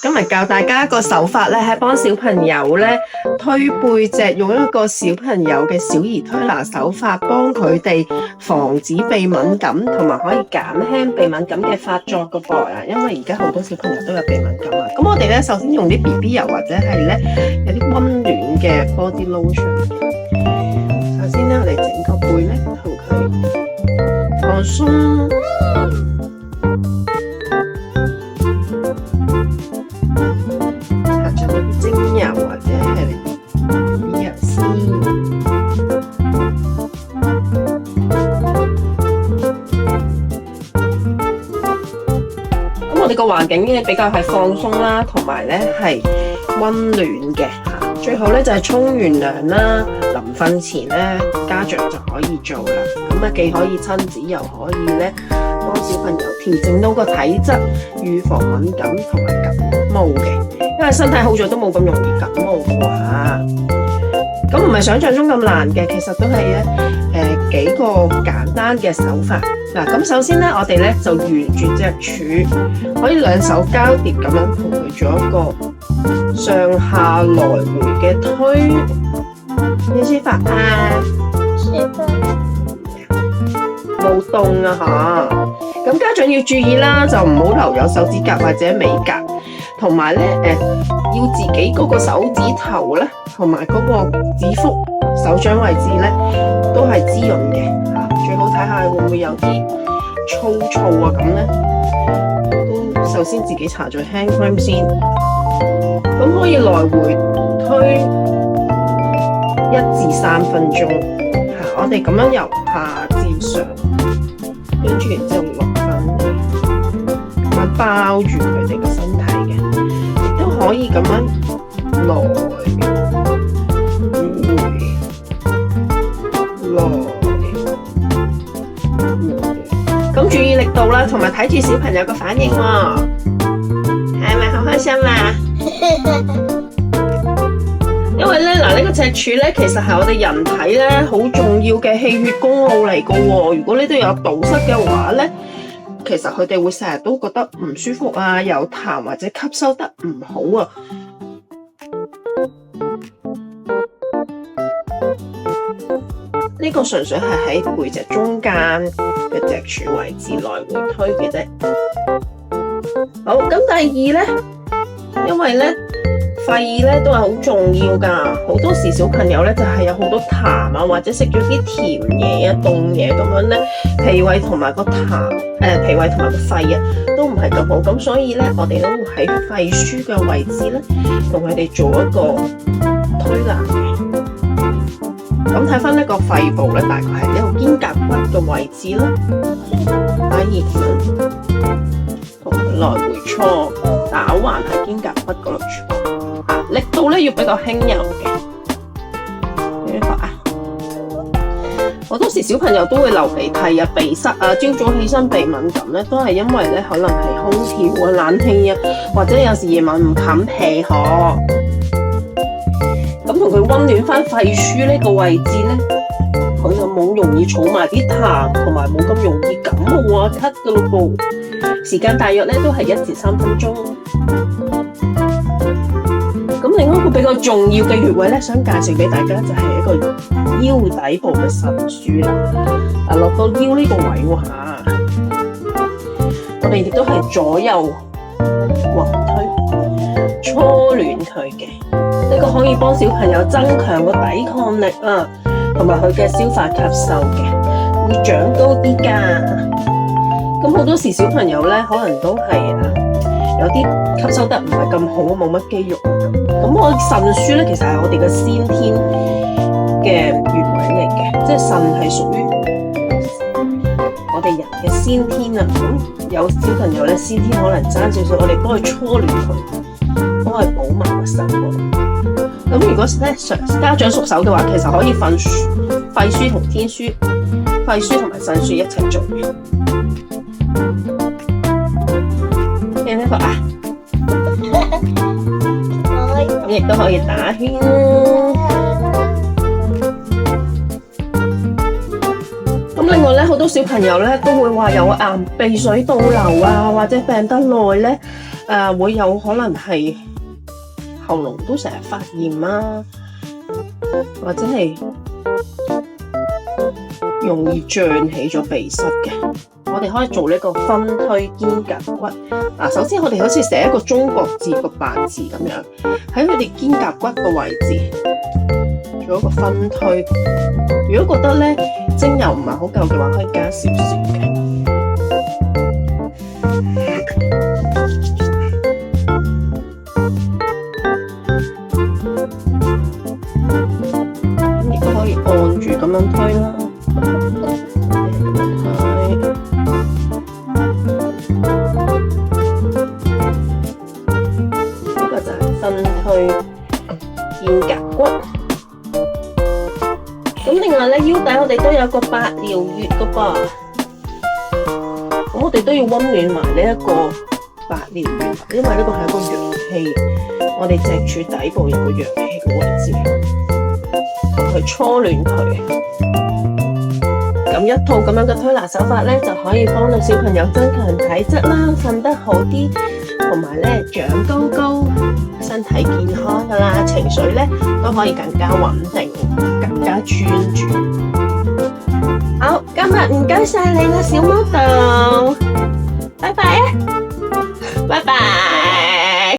今日教大家一個手法咧，係幫小朋友咧推背脊，用一個小朋友嘅小兒推拿手法，幫佢哋防止鼻敏感，同埋可以減輕鼻敏感嘅發作嘅噃啊！因為而家好多小朋友都有鼻敏感啊。咁我哋咧首先用啲 BB 油或者係咧有啲溫暖嘅 body lotion。首先咧，我哋整個背咧同佢放鬆。精油或者係鼻油先，咁我哋個環境咧比較係放鬆啦，同埋咧係溫暖嘅。最好咧就係沖完涼啦，臨瞓前咧家長就可以做啦。咁啊既可以親子，又可以咧幫小朋友調整到個體質，預防敏感同埋感冒嘅。因為身體好咗都冇咁容易感冒嘅話，咁唔係想象中咁難嘅，其實都係幾個簡單嘅手法。嗱，咁首先咧，我哋咧就沿住脊柱，可以兩手交疊咁樣同佢做一個上下來回嘅推，你舒服啊？舒服。冇凍啊吓！咁家長要注意啦，就唔好留有手指甲或者尾甲。同埋咧，要自己嗰個手指頭咧，同埋嗰個指腹、手掌位置咧，都係滋潤嘅嚇。最好睇下會唔會有啲粗糙啊咁咧，都首先自己搽咗 hand cream 先。咁可以來回推1至3分鐘嚇。我哋咁樣由下至上，跟住然之後落翻嚟，咁樣包住佢哋嘅身體。可以咁樣來咁注意力度啦，同埋睇住小朋友嘅反應喎，係咪好開心啊？因為咧嗱，呢個脊柱咧，其實係我哋人體咧好重要嘅氣血公路嚟噶喎。如果呢度有堵塞嘅話咧，其實佢哋會成日都覺得唔舒服啊，有痰或者吸收得唔好啊。呢個純粹係喺背脊中間嘅脊柱位置來回推嘅啫。好，咁第二呢，因為呢肺呢都係好重要㗎，好多時小朋友呢就係有好多痰啊，或者食咗啲甜嘢啊、凍嘢咁樣呢，脾胃同埋個脾胃同埋個肺啊都唔係咁好，咁所以呢，我哋都會喺肺俞嘅位置呢，同佢哋做一個推拿嘅。咁睇翻呢個肺部呢，大概係呢個肩胛骨嘅位置啦，可以咁樣同佢來回搓，打橫喺肩胛骨嗰度搓，力度呢要比較輕柔嘅。你發啊？好多時小朋友都會流鼻涕啊、鼻塞啊，朝早起身鼻敏感呢，都係因為呢可能係空調啊、冷氣啊，或者有時夜晚唔冚被殼。咁同佢溫暖翻肺俞呢個位置呢，佢就冇容易儲埋啲痰，同埋冇咁容易感冒啊、咳噶咯噃。時間大約呢都係1至3分鐘。咁另外一個比較重要嘅穴位呢，想介紹俾大家就係一個腰底部嘅腎腧啦。嗱，落到腰呢個位喎嚇，我哋亦都係左右橫推，搓暖佢嘅。呢個可以幫小朋友增強個抵抗力啊，同埋佢嘅消化吸收嘅，會長高啲㗎。咁好多時小朋友咧，可能都係有啲吸收得唔係咁好，冇乜肌肉。咁我腎腧咧，其實係我哋嘅先天嘅穴位嚟嘅，即係腎係屬於我哋人嘅先天啊。咁有小朋友咧，先天可能爭少少，我哋幫佢搓暖佢，幫佢補埋個腎喎。咁如果咧家長熟手嘅話，其實可以肺俞同天樞、肺俞同埋腎腧一齊做嘅。聽唔聽到啊？咁亦都可以打圈。咁另外咧，好多小朋友咧都會話有鼻水倒流啊，或者病得耐咧。會有可能係喉嚨都成日發炎啊，或者係容易脹起咗鼻塞嘅。我哋可以做呢個分推肩胛骨。首先我哋好似寫一個中國字個八字咁樣，喺佢哋肩胛骨個位置做一個分推。如果覺得咧精油唔係好夠嘅話，可以加少少嘅。亦都可以按住咁樣推啦。分推肩胛骨。咁另外咧，腰帶我哋都有個百療穴噶噃，咁我哋都要溫暖埋呢一個百療穴，因為呢個係一個陽氣，我哋脊柱底部有個陽氣嘅位置，去搓暖佢。咁一套咁樣嘅推拿手法咧，就可以幫到小朋友增強體質啦，瞓得好啲，同埋咧長高高，身體健康噶啦，情緒咧都可以更加穩定，更加專注。好，今日唔該晒你啦，小毛豆，拜拜啊，拜拜。